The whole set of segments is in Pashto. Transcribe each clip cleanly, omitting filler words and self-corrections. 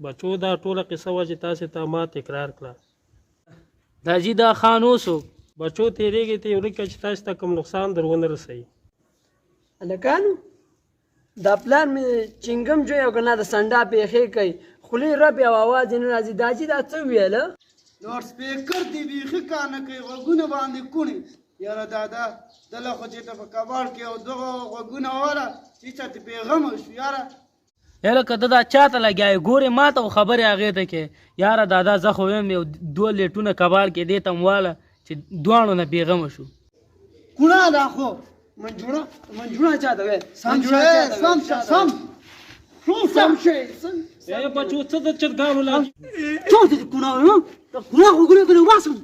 بچو دا ټوله قصه وه چې تاسې ته ما تکرار کړه. دا جی دا خان اوسو بچو تېرېږي ته یې ولیکه چې تاسې ته کوم نقصان در ونه رسوي. هلکانو دا پلار مې چنګم جوی او که نه د سنډا پېښې کوي خولې رپې او اواز یې نه راځي. دا چې دا څه ویله لوډ سپیکر دی بیخي کار نه کوي غوږونه باندې کوڼې یاره دادا دله خو چې ته په کباړ کې او دغه غوږونه واله چې چاته بېغمه شو یاره لکه ته دا چاته لګیا ګورې ما ته خو خبرې هغې ته کې یاره دادا زه خو ویم یو 2 لیټونه کباړ کې دې ته م واله چې دواړو نه بېغمه شو. کوڼه دا خو منجوړه چاته ویل سم شی بچو څه د چرګانو لاګي چوته دې کوڼه وایم دا کوڼه غوږونه کوي واسم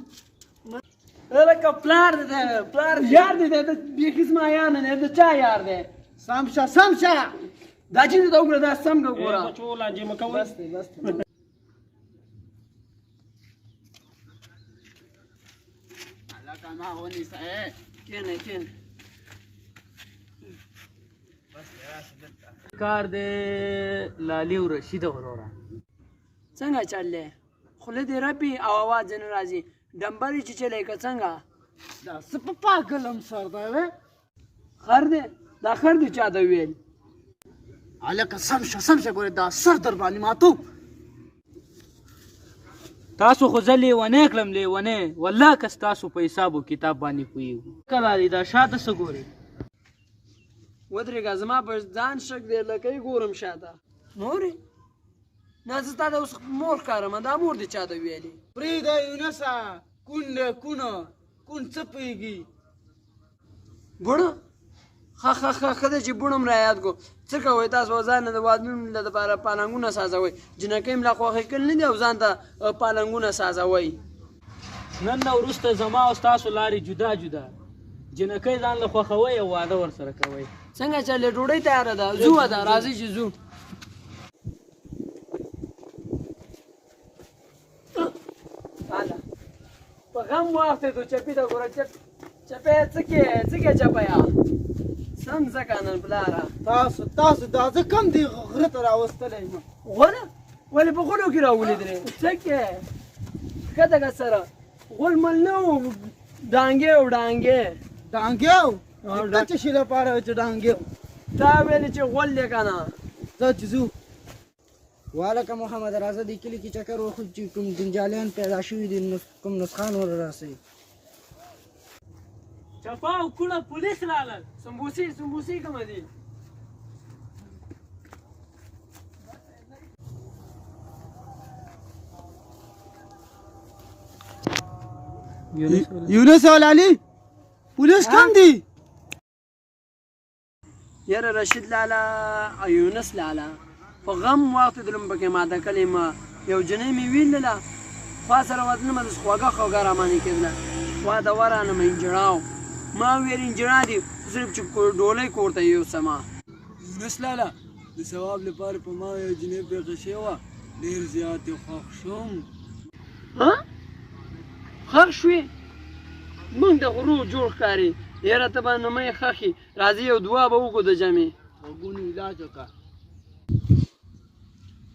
هلکه پلار دی پلار یار دی د بیخي زما یار نه دی د چا یار دی سم شه دا چې ته وګوره دا سم که ګوره بچو لانجې مه کوئ. بس دی هلکه ما ونیسه کښېنه کار دی لالي او رشید وروره څنګه چل دی خوله دې رپي او اواز یې نه راځي ډمبر یې چیچلی که څنګه دا څه په پاکلم سر دی وی خر دی دا خر دی چا ته ویل هلکه سم شه ګورې دا سر در باندې ماتو تاسو خو زه لیونی کړم لیونی والله که ستاسو په حساب و کتاب باندې پوهېږو کله دی دا شاته څه ګورې ودرېږه زما په ځان شک دی لکه یې ګورم شاته مورې نه زه ستا د اوس مور ښکارم دا مور دې چا ته ویلې پرېږده یونسه کون دی کون څه پوهېږي بوړه ښه دی چې بوړه م رایاد کړو څه کوئ تاسو ځان نه د وادمون دپاره پالنګونه سازوئ جنکۍ ملا خوښې کړل نه دي او ځان ته پالنګونه سازوئ نن نه وروسته زما او ستاسو لارې جدا جنکۍ ځان له خوښوئ او واده ورسره کوئ. څنګه چلې ډوډۍ تیاره ده ځو ده راځئ چې ځو هله په غم واخېدو چپي ته ګوره چپی څه کې چپیا سم ځه که نن پلاره تاسو دا زه کم دی غره ته راوستلی یم غوله ولې په غولو کې راولیدلې څه کې ښکته که سره غول مل نه و ډانګې او ډانګې دا څه شي لپاره چې ډانګې تا ویلې چې غول دی که نه ځه چې ځو والکه محمد راځه دې کلي کې چکر وخو چې کوم جنجالیان پیدا شوي دي کوم نسخان ور راسئ چپا او کوړه پولیس رالل سمبوسې کومه دي یونس او لالي پولیس کم دي یاره رشید لالا او یونس لالا په غم واخېدلم پکې ماته کلې ما یو جنۍ مې ویلله خوا سره وتلمه داسې خوږه رامانې کېدله خوا د ورانه مې انجړاو ما ویل انجړا دي صرف چې ډولۍ کور ته یوسمه یونس لالا د ثواب لپاره په ما یو جنۍ پېښه شوې وه ډېر زیات یې خوښ شوم ښخ شوې موږ د غرو جوړ ښکاري یاره ته به نه مې ښخي راځي یو دعا به وکړو د جمعې غوږونو علاج وکړه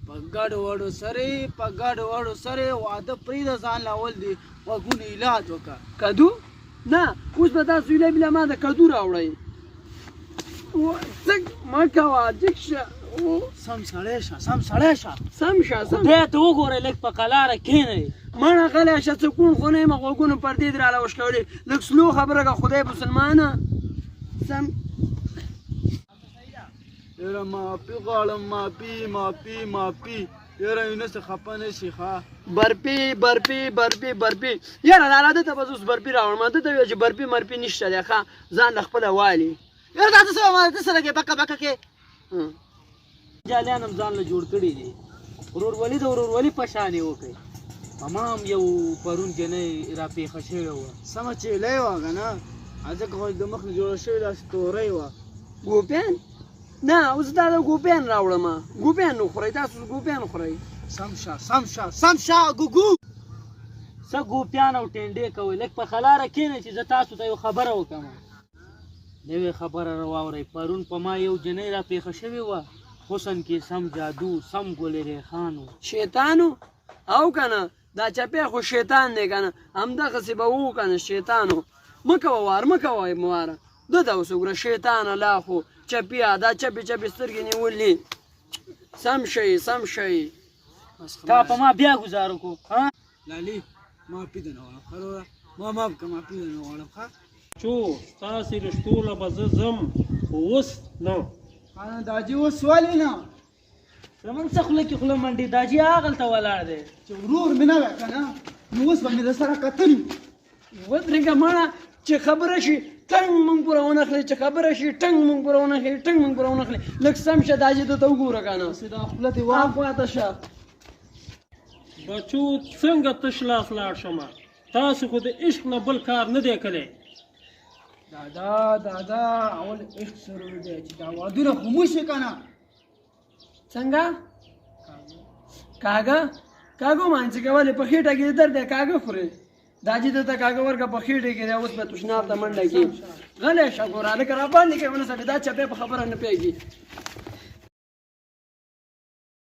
په ګډ وړو سره واده پرېږده ځان لاول دی غوږونو علاج وکړه کدو نه اوس به تاسو ویله بله ما د کدو راوړئ څه مه کوه جګ شه سم سړی شه سم شه خدای ته وګورئ لږ په قلاره کښېنئ مړه غلی شه څه کوڼ خو نه یم غوږونو پردې دې راله وشکولې لږ سلو خبره که خدای مسلمانه سم یاره معافي غواړم معافي یاره یونس خفه نه شي ښه برپي یاره لالا ده ته به زه اوس برپي راوړم ده ته ویل چې برپي مرپي نشته دی ښه ځان له خپله والي یاره دا څه سوه ما ده سره کې بکه کې جالیان هم ځان له جوړ کړي دي ورورولي د ورورولي په شان یې وکړئ تمام یو پرون جنۍ را پېښه شوې وه سمه چیلی وه که نه ځکه خو د مخ نه جوړه شوې داسې تورۍ وه ګوپیان نه اوس دا د ګوپیان راوړم ګوپیان نه خورئ تاسو ګوپیان خورئ سم شه ګوګو څه ګوپیان او ټینډې کوئ لږ په خلاره کښېنئ چې زه تاسو ته یو خبره وکړم نوې خبره راواورئ پرون په ما یو جنۍ را پېښه شوې وه حسن کې سم جادو سم ګل ریحانو. شیطانو او کنه دا چپی خو شیطان دی کنه همدغسې به وو کنه شیطانو مکوه وار مکوه مواره ده ته اوس وګوره شیطانه لا خو چپیه دا چپې چپې سترګې نیولې سم شئ سم شئ تا په ما بیا ګزار وکړو ها لالي معافي درنه غواړم ښه وروره ما معاف کړه معافي درنه غواړم ښه چو ستاسې رشتو له به زه ځم خو اوس نه داجي اوس ولې نه زمونږ څه خوله کې خوله منډي داجي هغلته ولاړ دی چې ورور مې نه وی که نه نو اوس به مې درسره کتل ودرېږه مړه چې خبره شي ټنګ مونږ پوره ونه خلې چې خبره شي ټنګ مونږ پوره ونه خلې ټنګ مونږ پوره ونه خلې لږ سم شه دا چې ته وګوره که نه دا خوله دې خواته شه بچو څنګه تش لاس لاړ شمه تاسو خو د عشق نه بل کار نه دی کلی دادا اول عشق سرور دی چې دا وادونه خاموش که نه څنګه کاږه کاږو مانځي کولې په خېټه کې درد دی کاږه خورې دا چې ته کاږه ورکه په خېټه کې دی اوس به تشناب ته منډه کړي غلی شه ګوره هلکه راباندې کوي ونه سړي دا چپی په خبره نه پوهېږي